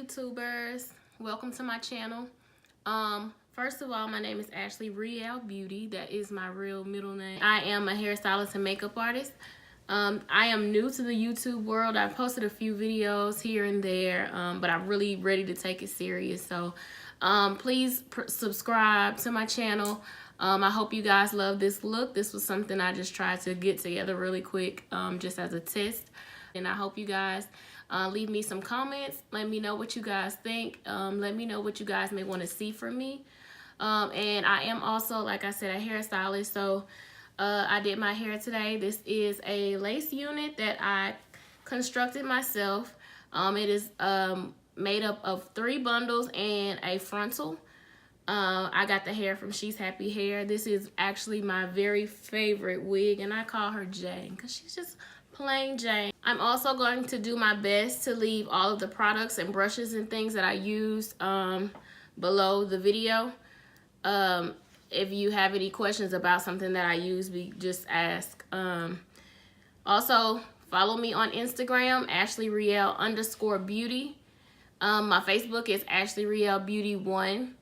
YouTubers, welcome to my channel. First of all, my name is AshleyReealBeauty. That is my real middle name. I am a hairstylist and makeup artist. I am new to the YouTube world. I've posted a few videos here and there, but I'm really ready to take it serious. So please subscribe to my channel. I hope you guys love this look. This was something I just tried to get together really quick, just as a test. And I hope you guys leave me some comments. Let me know what you guys think. Let me know what you guys may want to see from me. And I am also, like I said, a hairstylist. So I did my hair today. This is a lace unit that I constructed myself. It is made up of 3 bundles and a frontal. I got the hair from She's Happy Hair. This is actually my very favorite wig, and I call her Jane because she's just plain Jane. I'm also going to do my best to leave all of the products and brushes and things that I used below the video. If you have any questions about something that I use, just ask. Also, follow me on Instagram, AshleyReealBeauty. My Facebook is AshleyReealBeauty1.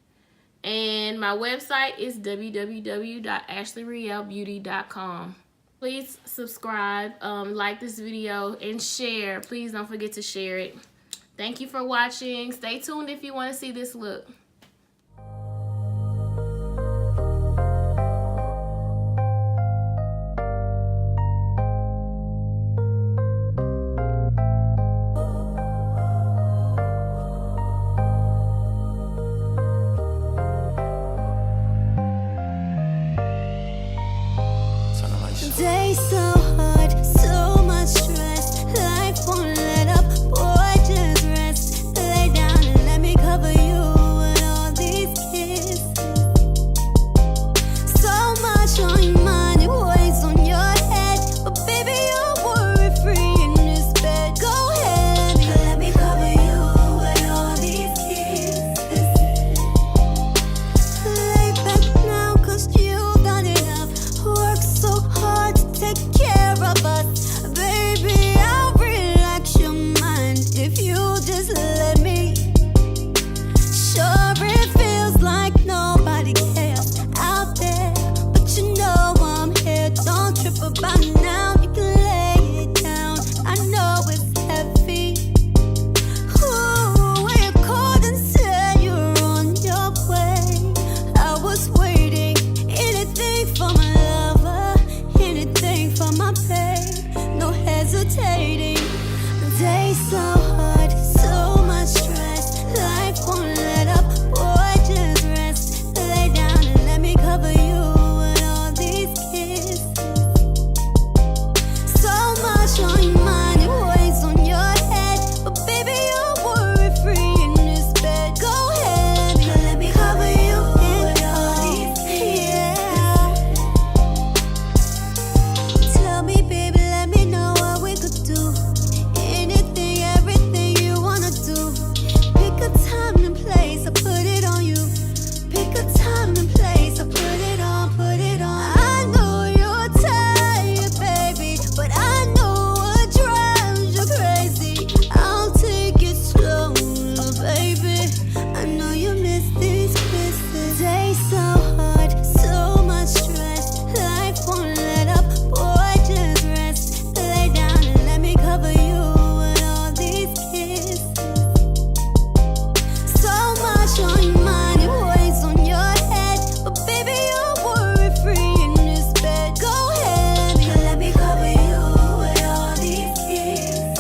And my website is www.AshleyReealBeauty.com. Please subscribe, like this video, and share. Please don't forget to share it. Thank you for watching. Stay tuned if you want to see this look. Day so hard, so much stress. Life won't let up, boy, just rest. Lay down and let me cover you with all these kisses. So much on your mind, it weighs on your head. But baby, you're worry-free in this bed. Go ahead, let me cover you with all these kisses. Lay back now, 'cause you've done enough. Work so hard to take care of us. Baby, I'll relax your mind if you just let me. Sure, it feels like nobody cares out there, but you know I'm here. Don't trip about now, you can lay it down. I know it's heavy. Ooh, we're cold and said you're on your way. I was waiting, anything for my lover, anything for my babe, no hesitating. Day so hard, so much stress. Life won't let up, boy, just rest. Lay down and let me cover you with all these kisses. So much on your mind, it weighs on your head. But baby, you're worry-free in this bed. Go ahead, let me cover you with all these kisses. Tell me, baby, let me know what we could do. Anything, everything you wanna do. Pick a time and place, I put it on you. Pick a time and place, I put it on, put it on. I know you're tired, baby, but I know what drives you crazy. I'll take it slow, baby. I know you miss these kisses. Day so hard, so much stress. Life won't let up, boy, just rest. Lay down and let me cover you with all these kisses. So much on your mind, it weighs on your head. But baby, you're worry-free in this bed. Go ahead, let me cover you with all these kisses.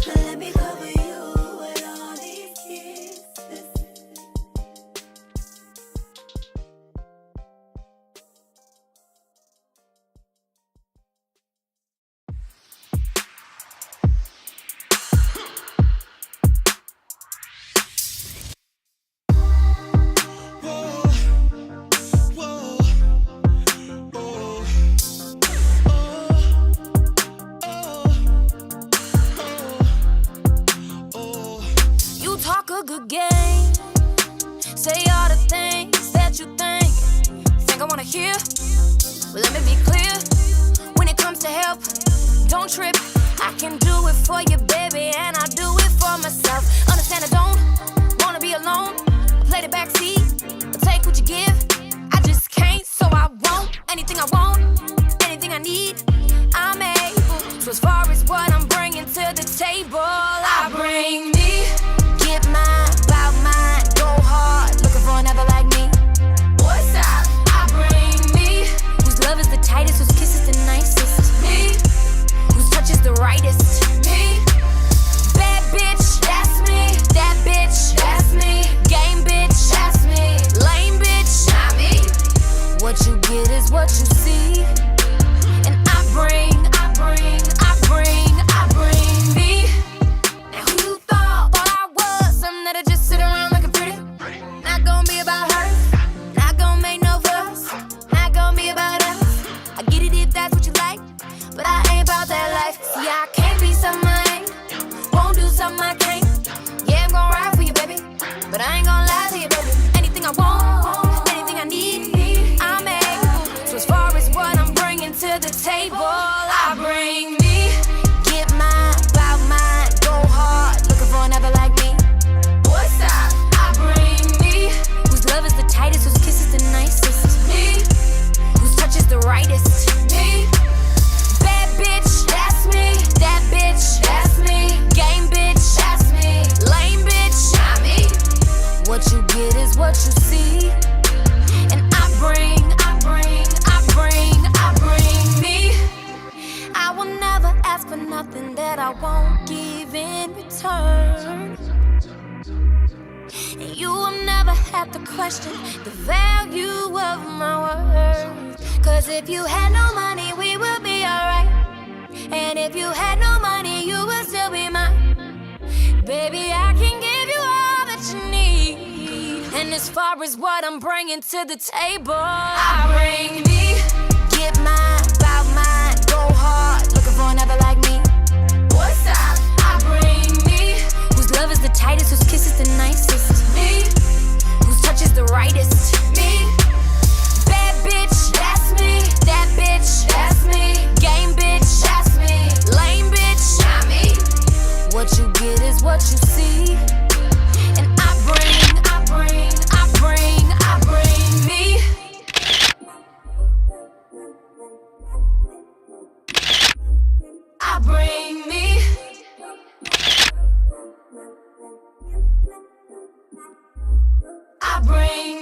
Let me cover you with all these kisses. You talk a good game, say all the things that you think I wanna hear. But let me be clear, when it comes to help, don't trip. I can do it for you, baby, and I'll do it for myself. Understand I don't wanna be alone. Play the backseat, take what you give. I just can't, so I won't. Anything I want, anything I need, I'm able. So as far as what I'm bringing to the table, I bring me. Get mine, bout mine, go hard, looking for another like me. What's up? I bring me. Whose love is the tightest, whose kiss is the nicest. Me. Whose touch is the rightest. Me. Bad bitch, that's me. That bitch, that's me. Game bitch, that's me. Lame bitch, not me. What you get is what you see. And I bring me. Now who you thought I was? Something that'll just sit around looking pretty. Not gonna be about her. Not gonna make no fuss. Not gonna be about us. I get it if that's what you like, but I ain't about that life. See, I can't be something I ain't. Won't do something I can't. Yeah, I'm gonna ride for you, baby, but I ain't gonna lie to you, baby. Anything I want, anything I need, I'm able. So as far as what I'm bringing to the table, I bring me. Get mine, bout mine, go hard, looking for another like me. What's up? I bring me. Whose love is the tightest, whose kiss is the nicest. Me. Whose touch is the rightest. Me. Bad bitch, that's me. That bitch, that's me. Game bitch, that's me. Lame bitch, not me. What you get is what you see. And I bring me. I will never ask for nothing that I won't give in return. And you will never have to question the value of my worth. Cause if you had no money, we would be alright. And if you had no money, you would still be mine. Baby, I can give you all that you need. And as far as what I'm bringing to the table, I bring me. Get mine, bout mine, go hard, looking for another like me. What's up? I bring me. Whose love is the tightest, whose kiss is the nicest. Me. Whose touch is the rightest. Me. Bad bitch, that's me. That bitch, that's me. Game bitch, that's me. Lame bitch, not me. What you get is what you see. And I bring me. I bring me. I bring